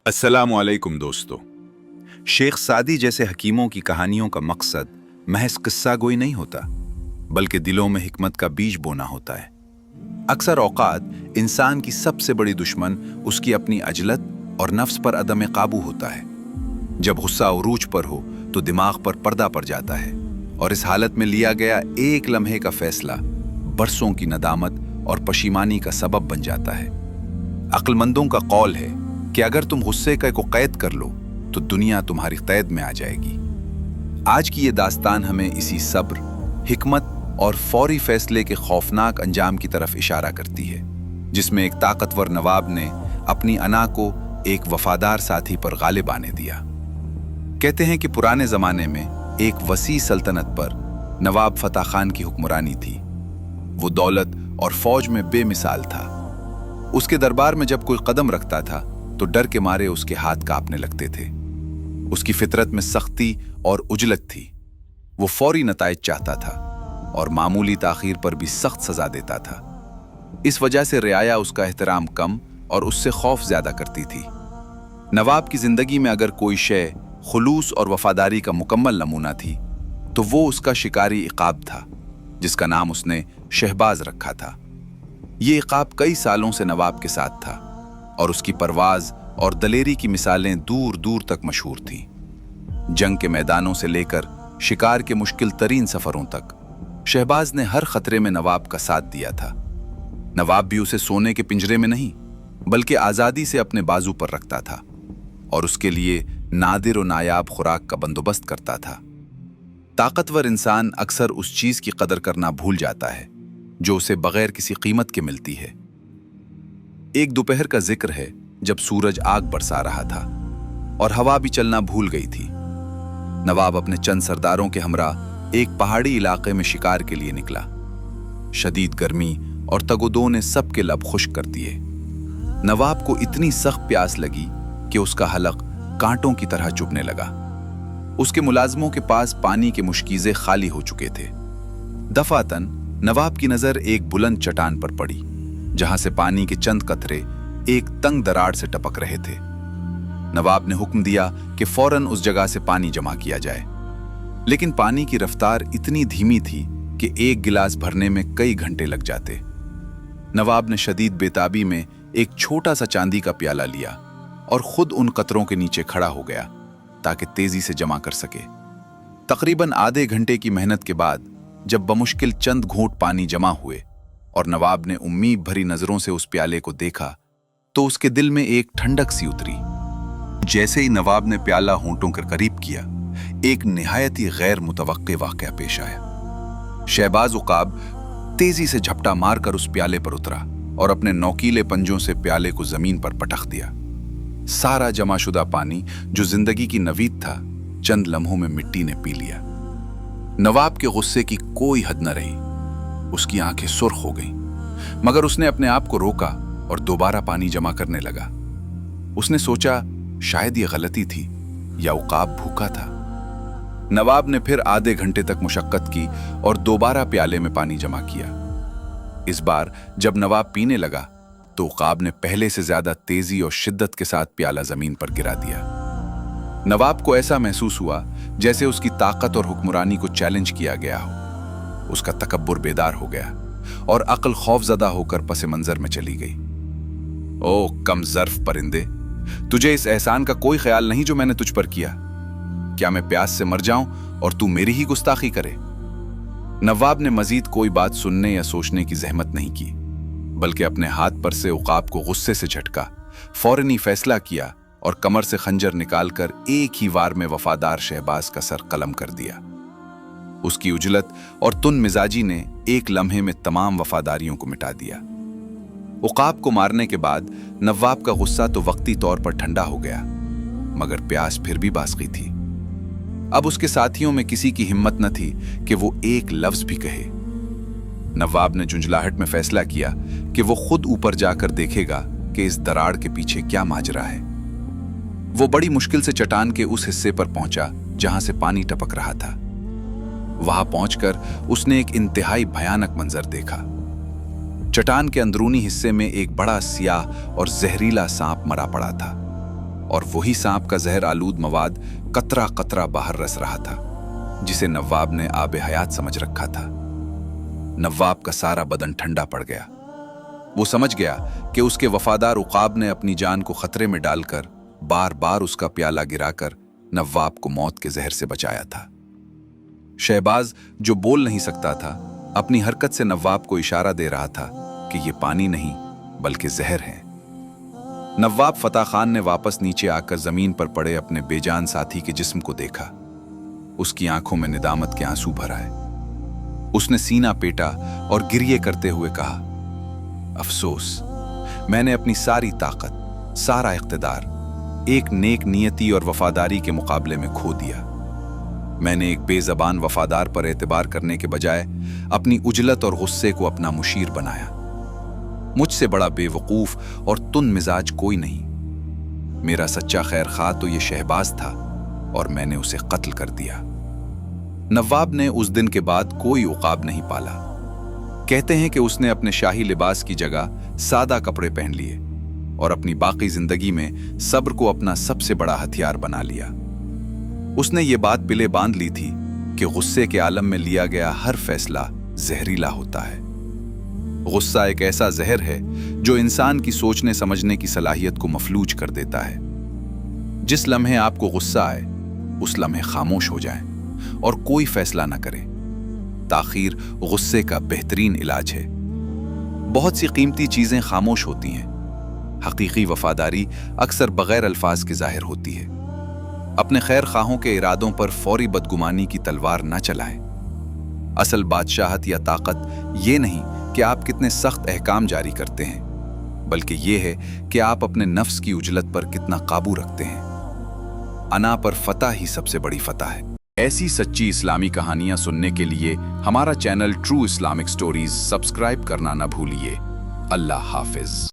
अस्सलामुअलैकुम दोस्तों। शेख सादी जैसे हकीमों की कहानियों का मकसद महज किस्सा गोई नहीं होता, बल्कि दिलों में हिकमत का बीज बोना होता है। अक्सर औकात इंसान की सबसे बड़ी दुश्मन उसकी अपनी अजलत और नफ्स पर अदम काबू होता है। जब गुस्सा उरूज पर हो तो दिमाग पर पर्दा पड़ जाता है और इस हालत में लिया गया एक लम्हे का फैसला बरसों की नदामत और पशीमानी का सबब बन जाता है। अक्लमंदों का कौल है कि अगर तुम गुस्से को कैद कर लो तो दुनिया तुम्हारी कैद में आ जाएगी। आज की ये दास्तान हमें इसी सब्र, हिकमत और फौरी फैसले के खौफनाक अंजाम की तरफ इशारा करती है, जिसमें एक ताकतवर नवाब ने अपनी अना को एक वफादार साथी पर गालिब आने दिया। कहते हैं कि पुराने जमाने में एक वसी सल्तनत पर नवाब फतेह खान की हुक्मरानी थी। वो दौलत और फौज में बेमिसाल था। उसके दरबार में जब कोई कदम रखता था तो डर के मारे उसके हाथ कांपने लगते थे। उसकी फितरत में सख्ती और उजलत थी। वो फौरी नताइज चाहता था और मामूली ताखीर पर भी सख्त सजा देता था। इस वजह से रियाया उसका एहतराम कम और उससे खौफ ज्यादा करती थी। नवाब की जिंदगी में अगर कोई शय खुलूस और वफादारी का मुकम्मल नमूना थी तो वो उसका शिकारी इकाब था, जिसका नाम उसने शहबाज रखा था। ये इकाब कई सालों से नवाब के साथ था और उसकी परवाज और दलेरी की मिसालें दूर दूर तक मशहूर थीं। जंग के मैदानों से लेकर शिकार के मुश्किल तरीन सफरों तक शहबाज ने हर खतरे में नवाब का साथ दिया था। नवाब भी उसे सोने के पिंजरे में नहीं बल्कि आज़ादी से अपने बाजू पर रखता था और उसके लिए नादिर और नायाब खुराक का बंदोबस्त करता था। ताकतवर इंसान अक्सर उस चीज की कदर करना भूल जाता है जो उसे बगैर किसी कीमत के मिलती है। एक दोपहर का जिक्र है जब सूरज आग बरसा रहा था और हवा भी चलना भूल गई थी। नवाब अपने चंद सरदारों के हमरा एक पहाड़ी इलाके में शिकार के लिए निकला। शदीद गर्मी और तगोदो ने सबके लब खुश्क कर दिए। नवाब को इतनी सख्त प्यास लगी कि उसका हलक कांटों की तरह चुभने लगा। उसके मुलाजमों के पास पानी के मुश्कीजे खाली हो चुके थे। दफातन नवाब की नजर एक बुलंद चट्टान पर पड़ी, जहां से पानी के चंद कतरे एक तंग दरार से टपक रहे थे। नवाब ने हुक्म दिया कि फौरन उस जगह से पानी जमा किया जाए, लेकिन पानी की रफ्तार इतनी धीमी थी कि एक गिलास भरने में कई घंटे लग जाते। नवाब ने शदीद बेताबी में एक छोटा सा चांदी का प्याला लिया और खुद उन कतरों के नीचे खड़ा हो गया ताकि तेजी से जमा कर सके। तकरीबन आधे घंटे की मेहनत के बाद जब बमुश्किल चंद घूंट पानी जमा हुए और नवाब ने उम्मीद भरी नजरों से उस प्याले को देखा तो उसके दिल में एक ठंडक सी उतरी। जैसे ही नवाब ने प्याला होंठों के करीब किया, एक निहायत ही गैर मुतवक्के वाकया पेश आया। शहबाज उकाब तेजी से झपटा मारकर उस प्याले पर उतरा और अपने नौकीले पंजों से प्याले को जमीन पर पटक दिया। सारा जमाशुदा पानी जो जिंदगी की नवीद था, चंद लम्हों में मिट्टी ने पी लिया। नवाब के गुस्से की कोई हद न रही। उसकी आंखें सुर्ख हो गईं, मगर उसने अपने आप को रोका और दोबारा पानी जमा करने लगा। उसने सोचा शायद ये गलती थी या उकाब भूखा था। नवाब ने फिर आधे घंटे तक मुशक्कत की और दोबारा प्याले में पानी जमा किया। इस बार जब नवाब पीने लगा तो उकाब ने पहले से ज्यादा तेजी और शिद्दत के साथ प्याला जमीन पर गिरा दिया। नवाब को ऐसा महसूस हुआ जैसे उसकी ताकत और हुक्मरानी को चैलेंज किया गया हो। उसका तकब्बुर बेदार हो गया और अक्ल खौफजदा होकर पस मंजर में चली गई। ओ कम ज़र्फ परिंदे, तुझे इस एहसान का कोई ख्याल नहीं जो मैंने तुझ पर किया। क्या मैं प्यास से मर जाऊं और तू मेरी ही गुस्ताखी करे? नवाब ने मजीद कोई बात सुनने या सोचने की जहमत नहीं की, बल्कि अपने हाथ पर से उकाब को गुस्से से झटका, फौरन ही फैसला किया और कमर से खंजर निकालकर एक ही वार में वफादार शहबाज का सर कलम कर दिया। उसकी उजलत और तुन मिजाजी ने एक लम्हे में तमाम वफादारियों को मिटा दिया। उकाब को मारने के बाद नवाब का गुस्सा तो वक्ती तौर पर ठंडा हो गया, मगर प्यास फिर भी बासकी थी। अब उसके साथियों में किसी की हिम्मत न थी कि वो एक लफ्ज भी कहे। नवाब ने झुंझलाहट में फैसला किया कि वो खुद ऊपर जाकर देखेगा कि इस दरार के पीछे क्या माजरा है। वो बड़ी मुश्किल से चट्टान के उस हिस्से पर पहुंचा जहां से पानी टपक रहा था। वहां पहुंचकर उसने एक इंतहाई भयानक मंजर देखा। चट्टान के अंदरूनी हिस्से में एक बड़ा सियाह और जहरीला सांप मरा पड़ा था। और वही सांप का जहर आलूद मवाद कतरा कतरा बाहर रस रहा था, जिसे नवाब ने आबे हयात समझ रखा था। नवाब का सारा बदन ठंडा पड़ गया। वो समझ गया कि उसके वफादार उकाब ने अपनी जान को खतरे में डालकर बार बार उसका प्याला गिराकर नवाब को मौत के जहर से बचाया था। शहबाज, जो बोल नहीं सकता था, अपनी हरकत से नवाब को इशारा दे रहा था कि ये पानी नहीं बल्कि जहर है। नवाब फतह खान ने वापस नीचे आकर जमीन पर पड़े अपने बेजान साथी के जिस्म को देखा। उसकी आंखों में निदामत के आंसू भर आए। उसने सीना पेटा और गिरिए करते हुए कहा, अफसोस, मैंने अपनी सारी ताकत, सारा इख्तिदार एक नेक नियति और वफादारी के मुकाबले में खो दिया। मैंने एक बेजबान वफादार पर एतबार करने के बजाय अपनी उजलत और गुस्से को अपना मुशीर बनाया। मुझसे बड़ा बेवकूफ और तुन मिजाज कोई नहीं। मेरा सच्चा खैर खा तो ये शहबाज था और मैंने उसे कत्ल कर दिया। नवाब ने उस दिन के बाद कोई उकाब नहीं पाला। कहते हैं कि उसने अपने शाही लिबास की जगह सादा कपड़े पहन लिए और अपनी बाकी जिंदगी में सब्र को अपना सबसे बड़ा हथियार बना लिया। उसने ये बात पिले बांध ली थी कि गुस्से के आलम में लिया गया हर फैसला जहरीला होता है। गुस्सा एक ऐसा जहर है जो इंसान की सोचने समझने की सलाहियत को मफलूज कर देता है। जिस लम्हे आपको गुस्सा आए, उस लम्हे खामोश हो जाएं और कोई फैसला न करें। ताखीर गुस्से का बेहतरीन इलाज है। बहुत सी कीमती चीजें खामोश होती हैं। हकीकी वफादारी अक्सर बगैर अल्फाज के जाहिर होती है। अपने खैर खाहों के इरादों पर फौरी बदगुमानी की तलवार न चलाएं। असल बादशाहत या ताकत ये नहीं कि आप कितने सख्त अहकाम जारी करते हैं, बल्कि ये है कि आप अपने नफ्स की उजलत पर कितना काबू रखते हैं। अना पर फतह ही सबसे बड़ी फतह है। ऐसी सच्ची इस्लामी कहानियां सुनने के लिए हमारा channel true Islamic stories subscribe करना न भूलिए। अल्लाह हाफिज।